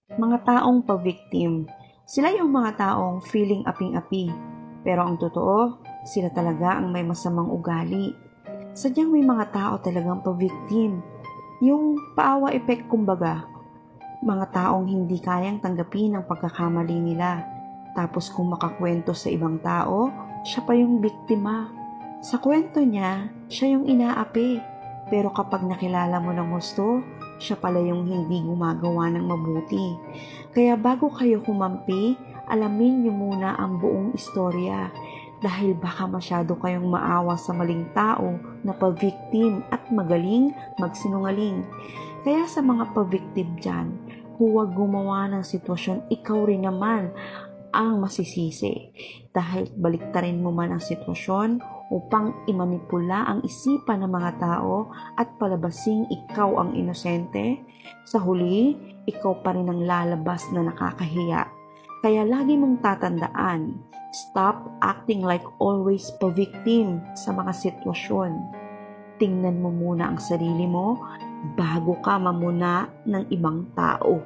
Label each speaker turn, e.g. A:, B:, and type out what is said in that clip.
A: Mga taong pa-victim. Sila yung mga taong feeling aping-api. Pero ang totoo, sila talaga ang may masamang ugali. Sadyang may mga tao talagang pa-victim. Yung paawa effect kumbaga. Mga taong hindi kayang tanggapin ang pagkakamali nila. Tapos kung makakwento sa ibang tao, siya pa yung biktima. Sa kwento niya, siya yung inaapi. Pero kapag nakilala mo ng gusto, siya pala yung hindi gumagawa ng mabuti. Kaya bago kayo kumampi, alamin niyo muna ang buong istorya. Dahil baka masyado kayong maawa sa maling tao na pa-victim at magaling magsinungaling. Kaya sa mga pa-victim dyan, huwag gumawa ng sitwasyon ikaw rin naman ang masisisi dahil baliktarin mo man ang sitwasyon upang imanipula ang isipan ng mga tao at palabasing ikaw ang inosente, sa huli, ikaw pa rin ang lalabas na nakakahiya. Kaya lagi mong tatandaan, stop acting like always pa-victim sa mga sitwasyon. Tingnan mo muna ang sarili mo bago ka mamuna ng ibang tao.